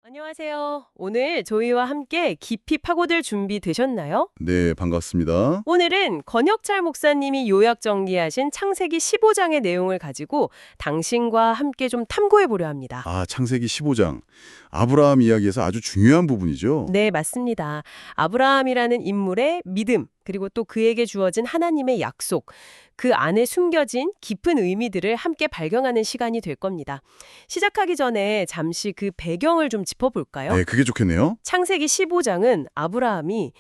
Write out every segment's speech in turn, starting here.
안녕하세요. 오늘 저희와 함께 깊이 파고들 준비 되셨나요? 네, 반갑습니다. 오늘은 권혁철 목사님이 요약 정리하신 창세기 15장의 내용을 가지고 당신과 함께 좀 탐구해 보려 합니다. 창세기 15장. 아브라함 이야기에서 아주 중요한 부분이죠. 네, 맞습니다. 아브라함이라는 인물의 믿음, 그리고 또 그에게 주어진 하나님의 약속, 그 안에 숨겨진 깊은 의미들을 함께 발견하는 시간이 될 겁니다. 시작하기 전에 잠시 그 배경을 좀 짚어볼까요? 네, 그게 좋겠네요. 창세기 15장은 아브라함이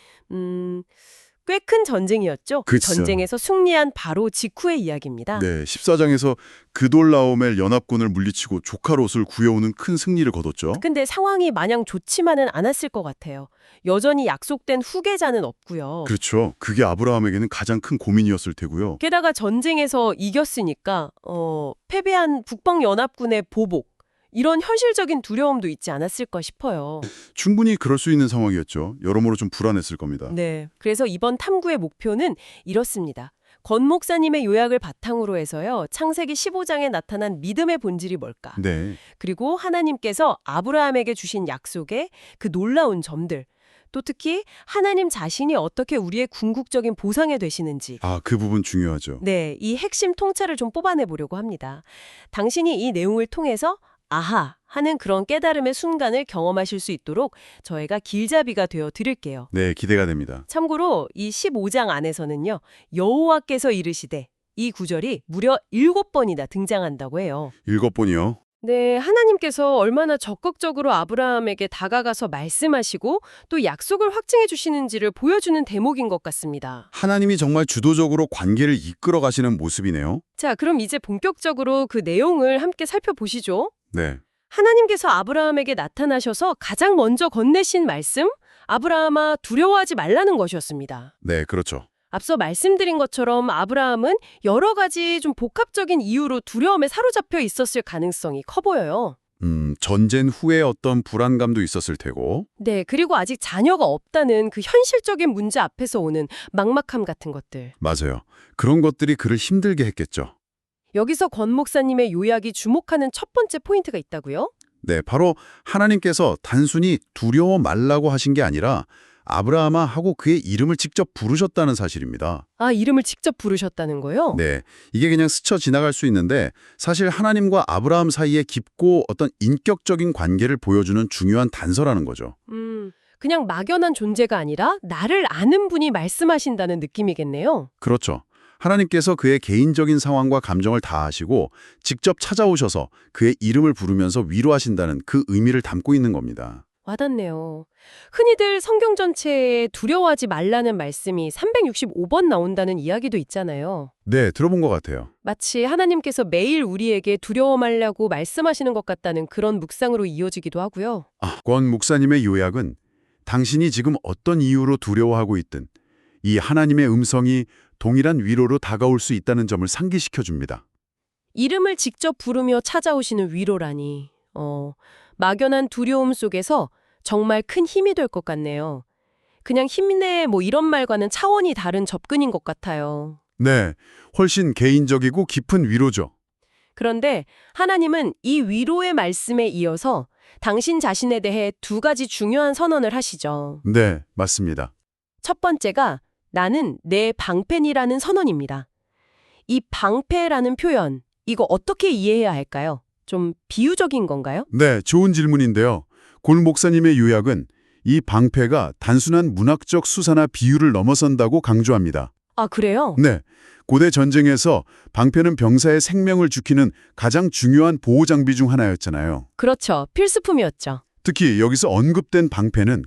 꽤 큰 전쟁이었죠. 그 그쵸. 전쟁에서 승리한 바로 직후의 이야기입니다. 네, 14장에서 그돌라오멜 연합군을 물리치고 조카 롯을 구해오는 큰 승리를 거뒀죠. 근데 상황이 마냥 좋지만은 않았을 것 같아요. 여전히 약속된 후계자는 없고요. 그렇죠. 그게 아브라함에게는 가장 큰 고민이었을 테고요. 게다가 전쟁에서 이겼으니까 패배한 북방연합군의 보복, 이런 현실적인 두려움도 있지 않았을까 싶어요. 충분히 그럴 수 있는 상황이었죠. 여러모로 좀 불안했을 겁니다. 네. 그래서 이번 탐구의 목표는 이렇습니다. 권 목사님의 요약을 바탕으로 해서요. 창세기 15장에 나타난 믿음의 본질이 뭘까? 네, 그리고 하나님께서 아브라함에게 주신 약속의 그 놀라운 점들, 또 특히 하나님 자신이 어떻게 우리의 궁극적인 보상이 되시는지, 그 부분 중요하죠. 네, 이 핵심 통찰을 좀 뽑아내 보려고 합니다. 당신이 이 내용을 통해서 아하 하는 그런 깨달음의 순간을 경험하실 수 있도록 저희가 길잡이가 되어 드릴게요. 네, 기대가 됩니다. 참고로 이 15장 안에서는요. 여호와께서 이르시되 이 구절이 무려 7번이나 등장한다고 해요. 7번이요. 네, 하나님께서 얼마나 적극적으로 아브라함에게 다가가서 말씀하시고 또 약속을 확증해 주시는지를 보여주는 대목인 것 같습니다. 하나님이 정말 주도적으로 관계를 이끌어 가시는 모습이네요. 자, 그럼 이제 본격적으로 그 내용을 함께 살펴보시죠. 네. 하나님께서 아브라함에게 나타나셔서 가장 먼저 건네신 말씀, 아브라함아 두려워하지 말라는 것이었습니다. 네, 그렇죠. 앞서 말씀드린 것처럼 아브라함은 여러 가지 좀 복합적인 이유로 두려움에 사로잡혀 있었을 가능성이 커 보여요. 전쟁 후에 어떤 불안감도 있었을 테고. 네, 그리고 아직 자녀가 없다는 그 현실적인 문제 앞에서 오는 막막함 같은 것들. 맞아요. 그런 것들이 그를 힘들게 했겠죠. 여기서 권 목사님의 요약이 주목하는 첫 번째 포인트가 있다고요? 네, 바로 하나님께서 단순히 두려워 말라고 하신 게 아니라 아브라함아 하고 그의 이름을 직접 부르셨다는 사실입니다. 이름을 직접 부르셨다는 거요? 네, 이게 그냥 스쳐 지나갈 수 있는데 사실 하나님과 아브라함 사이에 깊고 어떤 인격적인 관계를 보여주는 중요한 단서라는 거죠. 그냥 막연한 존재가 아니라 나를 아는 분이 말씀하신다는 느낌이겠네요. 그렇죠. 하나님께서 그의 개인적인 상황과 감정을 다 아시고 직접 찾아오셔서 그의 이름을 부르면서 위로하신다는 그 의미를 담고 있는 겁니다. 와닿네요. 흔히들 성경 전체에 두려워하지 말라는 말씀이 365번 나온다는 이야기도 있잖아요. 네, 들어본 것 같아요. 마치 하나님께서 매일 우리에게 두려워 말라고 말씀하시는 것 같다는 그런 묵상으로 이어지기도 하고요. 권 목사님의 요약은 당신이 지금 어떤 이유로 두려워하고 있든 이 하나님의 음성이 동일한 위로로 다가올 수 있다는 점을 상기시켜 줍니다. 이름을 직접 부르며 찾아오시는 위로라니. 막연한 두려움 속에서 정말 큰 힘이 될 것 같네요. 그냥 힘내 이런 말과는 차원이 다른 접근인 것 같아요. 네, 훨씬 개인적이고 깊은 위로죠. 그런데 하나님은 이 위로의 말씀에 이어서 당신 자신에 대해 두 가지 중요한 선언을 하시죠. 네, 맞습니다. 첫 번째가 나는 내 방패니라는 선언입니다. 이 방패라는 표현, 이거 어떻게 이해해야 할까요? 좀 비유적인 건가요? 네, 좋은 질문인데요. 권 목사님의 요약은 이 방패가 단순한 문학적 수사나 비유를 넘어선다고 강조합니다. 그래요? 네, 고대 전쟁에서 방패는 병사의 생명을 지키는 가장 중요한 보호 장비 중 하나였잖아요. 그렇죠. 필수품이었죠. 특히 여기서 언급된 방패는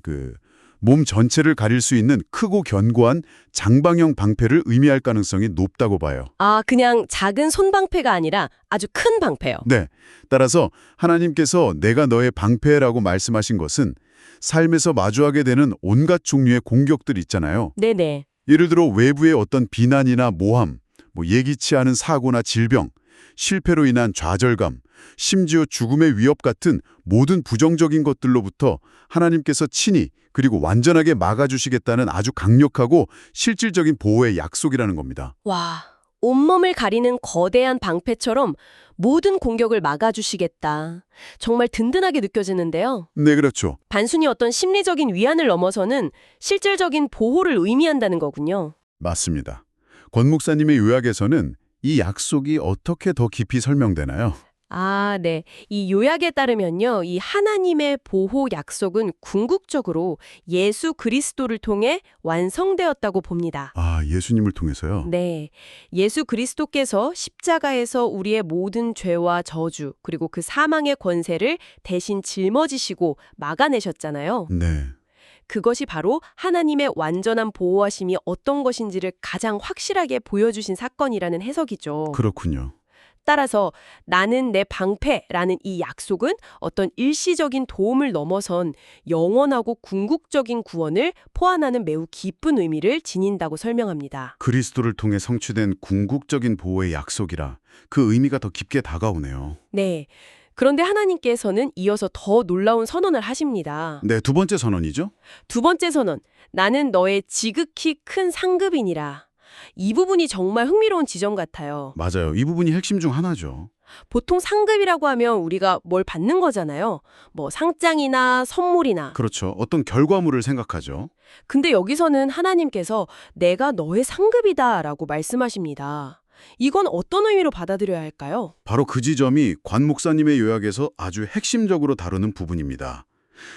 몸 전체를 가릴 수 있는 크고 견고한 장방형 방패를 의미할 가능성이 높다고 봐요. 그냥 작은 손방패가 아니라 아주 큰 방패요. 네, 따라서 하나님께서 내가 너의 방패라고 말씀하신 것은 삶에서 마주하게 되는 온갖 종류의 공격들 있잖아요. 네네. 예를 들어 외부의 어떤 비난이나 모함, 예기치 않은 사고나 질병, 실패로 인한 좌절감, 심지어 죽음의 위협 같은 모든 부정적인 것들로부터 하나님께서 친히 그리고 완전하게 막아주시겠다는 아주 강력하고 실질적인 보호의 약속이라는 겁니다. 와, 온몸을 가리는 거대한 방패처럼 모든 공격을 막아주시겠다. 정말 든든하게 느껴지는데요. 네, 그렇죠. 단순히 어떤 심리적인 위안을 넘어서는 실질적인 보호를 의미한다는 거군요. 맞습니다. 권 목사님의 요약에서는 이 약속이 어떻게 더 깊이 설명되나요? 아, 네. 이 요약에 따르면요. 이 하나님의 보호 약속은 궁극적으로 예수 그리스도를 통해 완성되었다고 봅니다. 아, 예수님을 통해서요? 네. 예수 그리스도께서 십자가에서 우리의 모든 죄와 저주, 그리고 그 사망의 권세를 대신 짊어지시고 막아내셨잖아요. 네. 그것이 바로 하나님의 완전한 보호하심이 어떤 것인지를 가장 확실하게 보여주신 사건이라는 해석이죠. 그렇군요. 따라서 나는 내 방패라는 이 약속은 어떤 일시적인 도움을 넘어선 영원하고 궁극적인 구원을 포함하는 매우 깊은 의미를 지닌다고 설명합니다. 그리스도를 통해 성취된 궁극적인 보호의 약속이라 그 의미가 더 깊게 다가오네요. 네. 그런데 하나님께서는 이어서 더 놀라운 선언을 하십니다. 네, 두 번째 선언이죠? 두 번째 선언, 나는 너의 지극히 큰 상급이니라. 이 부분이 정말 흥미로운 지점 같아요. 맞아요. 이 부분이 핵심 중 하나죠. 보통 상급이라고 하면 우리가 뭘 받는 거잖아요. 뭐 상장이나 선물이나. 그렇죠. 어떤 결과물을 생각하죠. 근데 여기서는 하나님께서 내가 너의 상급이다라고 말씀하십니다. 이건 어떤 의미로 받아들여야 할까요? 바로 그 지점이 관 목사님의 요약에서 아주 핵심적으로 다루는 부분입니다.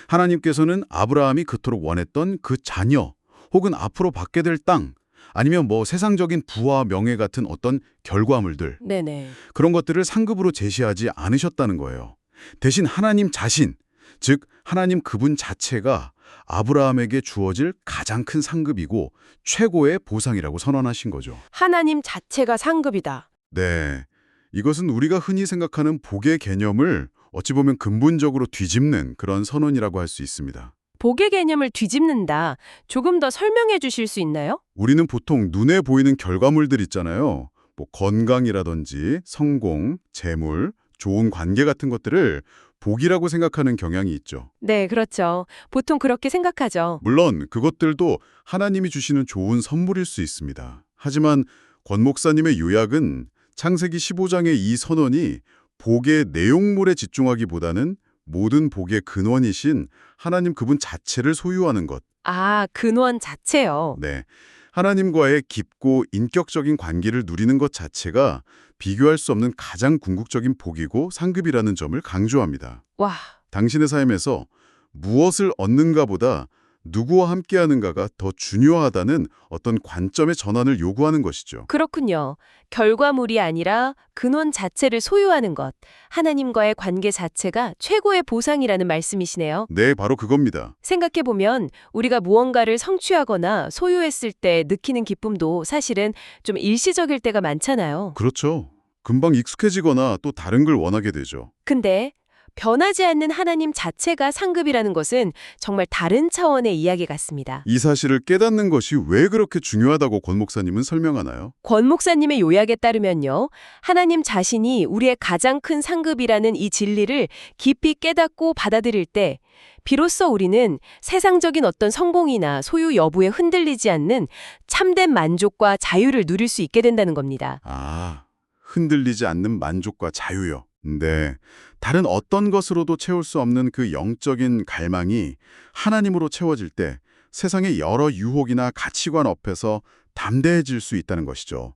하나님께서는 아브라함이 그토록 원했던 그 자녀 혹은 앞으로 받게 될 땅 아니면 뭐 세상적인 부와 명예 같은 어떤 결과물들 네네. 그런 것들을 상급으로 제시하지 않으셨다는 거예요. 대신 하나님 자신, 즉 하나님 그분 자체가 아브라함에게 주어질 가장 큰 상급이고 최고의 보상이라고 선언하신 거죠. 하나님 자체가 상급이다. 네, 이것은 우리가 흔히 생각하는 복의 개념을 어찌 보면 근본적으로 뒤집는 그런 선언이라고 할 수 있습니다. 복의 개념을 뒤집는다. 조금 더 설명해 주실 수 있나요? 우리는 보통 눈에 보이는 결과물들 있잖아요. 뭐 건강이라든지 성공, 재물, 좋은 관계 같은 것들을 복이라고 생각하는 경향이 있죠. 네, 그렇죠. 보통 그렇게 생각하죠. 물론 그것들도 하나님이 주시는 좋은 선물일 수 있습니다. 하지만 권 목사님의 요약은 창세기 15장의 이 선언이 복의 내용물에 집중하기보다는 모든 복의 근원이신 하나님 그분 자체를 소유하는 것. 아, 근원 자체요. 네. 하나님과의 깊고 인격적인 관계를 누리는 것 자체가 비교할 수 없는 가장 궁극적인 복이고 상급이라는 점을 강조합니다. 와, 당신의 삶에서 무엇을 얻는가보다 누구와 함께하는가가 더 중요하다는 어떤 관점의 전환을 요구하는 것이죠. 그렇군요. 결과물이 아니라 근원 자체를 소유하는 것. 하나님과의 관계 자체가 최고의 보상이라는 말씀이시네요. 네, 바로 그겁니다. 생각해보면 우리가 무언가를 성취하거나 소유했을 때 느끼는 기쁨도 사실은 좀 일시적일 때가 많잖아요. 그렇죠. 금방 익숙해지거나 또 다른 걸 원하게 되죠. 근데 변하지 않는 하나님 자체가 상급이라는 것은 정말 다른 차원의 이야기 같습니다. 이 사실을 깨닫는 것이 왜 그렇게 중요하다고 권 목사님은 설명하나요? 권 목사님의 요약에 따르면요. 하나님 자신이 우리의 가장 큰 상급이라는 이 진리를 깊이 깨닫고 받아들일 때 비로소 우리는 세상적인 어떤 성공이나 소유 여부에 흔들리지 않는 참된 만족과 자유를 누릴 수 있게 된다는 겁니다. 아, 흔들리지 않는 만족과 자유요. 네, 다른 어떤 것으로도 채울 수 없는 그 영적인 갈망이 하나님으로 채워질 때 세상의 여러 유혹이나 가치관 앞에서 담대해질 수 있다는 것이죠.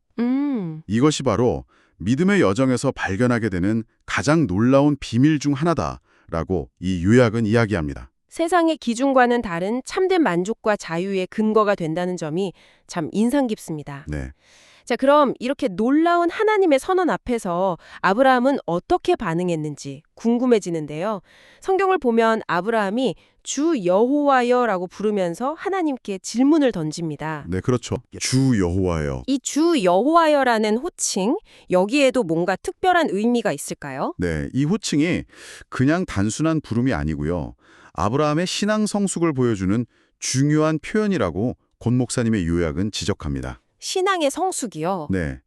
이것이 바로 믿음의 여정에서 발견하게 되는 가장 놀라운 비밀 중 하나다라고 이 요약은 이야기합니다. 세상의 기준과는 다른 참된 만족과 자유의 근거가 된다는 점이 참 인상 깊습니다. 네. 자, 그럼 이렇게 놀라운 하나님의 선언 앞에서 아브라함은 어떻게 반응했는지 궁금해지는데요. 성경을 보면 아브라함이 주 여호와여라고 부르면서 하나님께 질문을 던집니다. 네, 그렇죠. 주 여호와여. 이 주 여호와여라는 호칭, 여기에도 뭔가 특별한 의미가 있을까요? 네, 이 호칭이 그냥 단순한 부름이 아니고요. 아브라함의 신앙 성숙을 보여주는 중요한 표현이라고 권 목사님의 요약은 지적합니다. 신앙의 성숙이요. 네.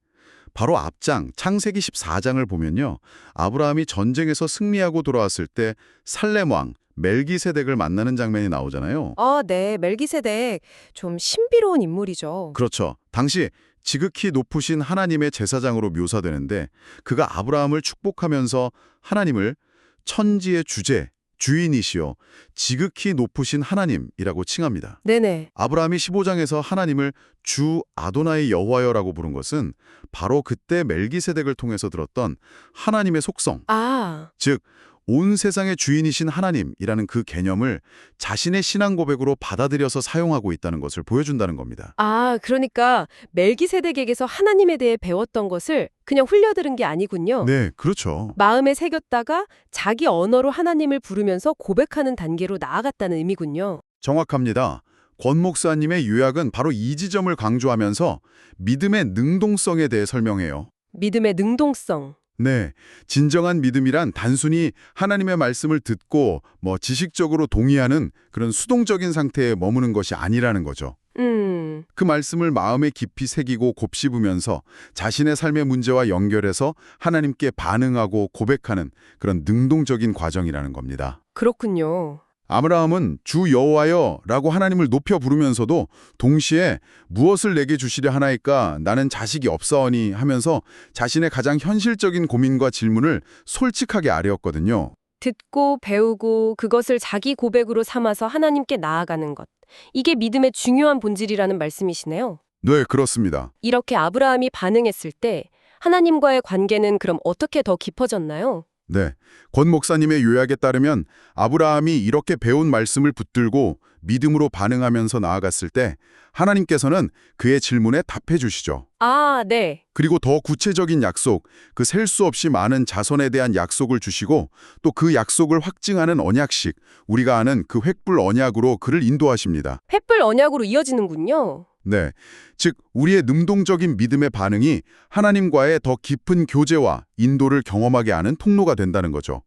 바로 앞장 창세기 14장을 보면요. 아브라함이 전쟁에서 승리하고 돌아왔을 때 살렘 왕 멜기세덱을 만나는 장면이 나오잖아요. 네, 멜기세덱 좀 신비로운 인물이죠. 그렇죠. 당시 지극히 높으신 하나님의 제사장으로 묘사되는데 그가 아브라함을 축복하면서 하나님을 천지의 주제, 주인이시여 지극히 높으신 하나님이라고 칭합니다. 네네. 아브라함이 15장에서 하나님을 주 아도나이 여호와여라고 부른 것은 바로 그때 멜기세덱을 통해서 들었던 하나님의 속성, 아, 즉 온 세상의 주인이신 하나님이라는 그 개념을 자신의 신앙 고백으로 받아들여서 사용하고 있다는 것을 보여준다는 겁니다. 그러니까 멜기세덱에게서 하나님에 대해 배웠던 것을 그냥 흘려들은 게 아니군요. 네, 그렇죠. 마음에 새겼다가 자기 언어로 하나님을 부르면서 고백하는 단계로 나아갔다는 의미군요. 정확합니다. 권 목사님의 요약은 바로 이 지점을 강조하면서 믿음의 능동성에 대해 설명해요. 믿음의 능동성. 네, 진정한 믿음이란 단순히 하나님의 말씀을 듣고 지식적으로 동의하는 그런 수동적인 상태에 머무는 것이 아니라는 거죠. 그 말씀을 마음에 깊이 새기고 곱씹으면서 자신의 삶의 문제와 연결해서 하나님께 반응하고 고백하는 그런 능동적인 과정이라는 겁니다. 그렇군요. 아브라함은 주 여호와여라고 하나님을 높여 부르면서도 동시에 무엇을 내게 주시려 하나이까 나는 자식이 없사오니 하면서 자신의 가장 현실적인 고민과 질문을 솔직하게 아뢰었거든요. 듣고 배우고 그것을 자기 고백으로 삼아서 하나님께 나아가는 것. 이게 믿음의 중요한 본질이라는 말씀이시네요. 네, 그렇습니다. 이렇게 아브라함이 반응했을 때 하나님과의 관계는 그럼 어떻게 더 깊어졌나요? 네, 권 목사님의 요약에 따르면 아브라함이 이렇게 배운 말씀을 붙들고 믿음으로 반응하면서 나아갔을 때 하나님께서는 그의 질문에 답해 주시죠. 네. 그리고 더 구체적인 약속, 그 셀 수 없이 많은 자손에 대한 약속을 주시고 또 그 약속을 확증하는 언약식, 우리가 아는 그 횃불 언약으로 그를 인도하십니다. 횃불 언약으로 이어지는군요. 네, 즉 우리의 능동적인 믿음의 반응이 하나님과의 더 깊은 교제와 인도를 경험하게 하는 통로가 된다는 거죠.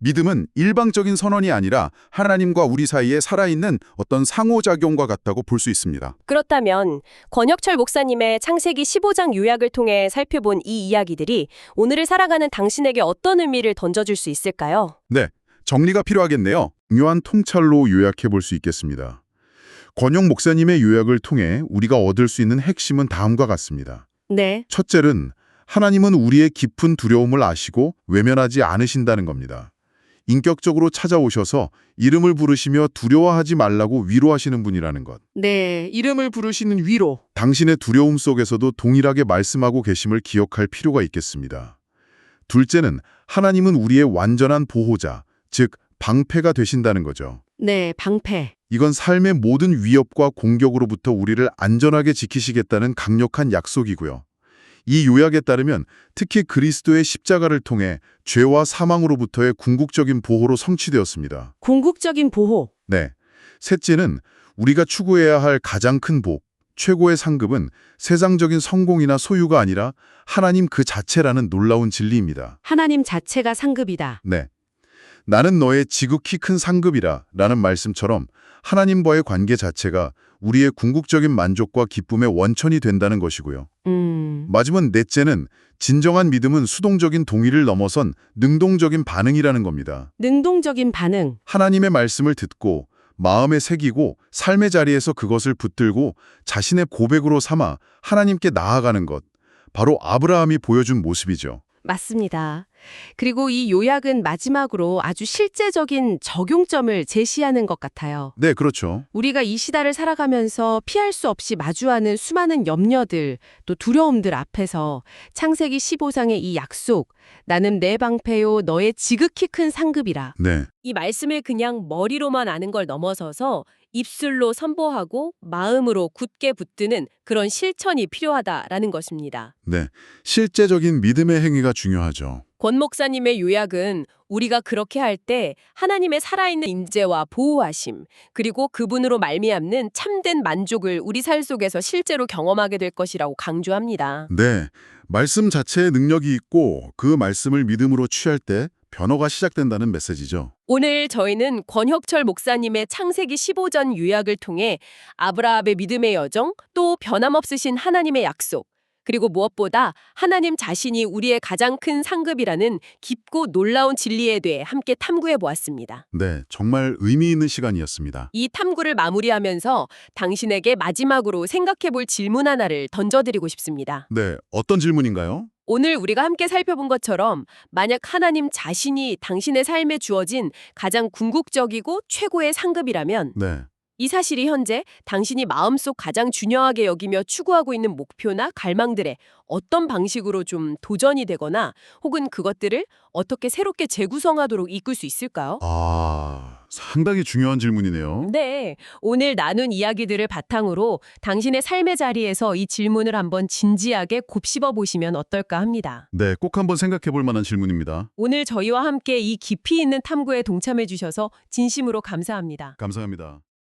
믿음은 일방적인 선언이 아니라 하나님과 우리 사이에 살아있는 어떤 상호작용과 같다고 볼 수 있습니다. 그렇다면 권혁철 목사님의 창세기 15장 요약을 통해 살펴본 이 이야기들이 오늘을 살아가는 당신에게 어떤 의미를 던져줄 수 있을까요? 네, 정리가 필요하겠네요. 중요한 통찰로 요약해 볼 수 있겠습니다. 권혁 목사님의 요약을 통해 우리가 얻을 수 있는 핵심은 다음과 같습니다. 네. 첫째는 하나님은 우리의 깊은 두려움을 아시고 외면하지 않으신다는 겁니다. 인격적으로 찾아오셔서 이름을 부르시며 두려워하지 말라고 위로하시는 분이라는 것. 네, 이름을 부르시는 위로. 당신의 두려움 속에서도 동일하게 말씀하고 계심을 기억할 필요가 있겠습니다. 둘째는 하나님은 우리의 완전한 보호자, 즉 방패가 되신다는 거죠. 네, 방패. 이건 삶의 모든 위협과 공격으로부터 우리를 안전하게 지키시겠다는 강력한 약속이고요. 이 요약에 따르면 특히 그리스도의 십자가를 통해 죄와 사망으로부터의 궁극적인 보호로 성취되었습니다. 궁극적인 보호. 네. 셋째는 우리가 추구해야 할 가장 큰 복, 최고의 상급은 세상적인 성공이나 소유가 아니라 하나님 그 자체라는 놀라운 진리입니다. 하나님 자체가 상급이다. 네. 나는 너의 지극히 큰 상급이라 라는 말씀처럼 하나님과의 관계 자체가 우리의 궁극적인 만족과 기쁨의 원천이 된다는 것이고요. 마지막 넷째는 진정한 믿음은 수동적인 동의를 넘어선 능동적인 반응이라는 겁니다. 능동적인 반응. 하나님의 말씀을 듣고 마음에 새기고 삶의 자리에서 그것을 붙들고 자신의 고백으로 삼아 하나님께 나아가는 것. 바로 아브라함이 보여준 모습이죠. 맞습니다. 그리고 이 요약은 마지막으로 아주 실제적인 적용점을 제시하는 것 같아요. 네, 그렇죠. 우리가 이 시대를 살아가면서 피할 수 없이 마주하는 수많은 염려들, 또 두려움들 앞에서 창세기 15장의 이 약속, 나는 내 방패요 너의 지극히 큰 상급이라. 네. 이 말씀을 그냥 머리로만 아는 걸 넘어서서 입술로 선포하고 마음으로 굳게 붙드는 그런 실천이 필요하다라는 것입니다. 네. 실제적인 믿음의 행위가 중요하죠. 권 목사님의 요약은 우리가 그렇게 할 때 하나님의 살아있는 임재와 보호하심, 그리고 그분으로 말미암는 참된 만족을 우리 삶 속에서 실제로 경험하게 될 것이라고 강조합니다. 네. 말씀 자체에 능력이 있고 그 말씀을 믿음으로 취할 때 변화가 시작된다는 메시지죠. 오늘 저희는 권혁철 목사님의 창세기 15전 요약을 통해 아브라함의 믿음의 여정, 또 변함없으신 하나님의 약속, 그리고 무엇보다 하나님 자신이 우리의 가장 큰 상급이라는 깊고 놀라운 진리에 대해 함께 탐구해 보았습니다. 네, 정말 의미 있는 시간이었습니다. 이 탐구를 마무리하면서 당신에게 마지막으로 생각해 볼 질문 하나를 던져드리고 싶습니다. 네, 어떤 질문인가요? 오늘 우리가 함께 살펴본 것처럼 만약 하나님 자신이 당신의 삶에 주어진 가장 궁극적이고 최고의 상급이라면 네. 이 사실이 현재 당신이 마음속 가장 중요하게 여기며 추구하고 있는 목표나 갈망들에 어떤 방식으로 좀 도전이 되거나 혹은 그것들을 어떻게 새롭게 재구성하도록 이끌 수 있을까요? 상당히 중요한 질문이네요. 네, 오늘 나눈 이야기들을 바탕으로 당신의 삶의 자리에서 이 질문을 한번 진지하게 곱씹어 보시면 어떨까 합니다. 네, 꼭 한번 생각해 볼 만한 질문입니다. 오늘 저희와 함께 이 깊이 있는 탐구에 동참해 주셔서 진심으로 감사합니다. 감사합니다.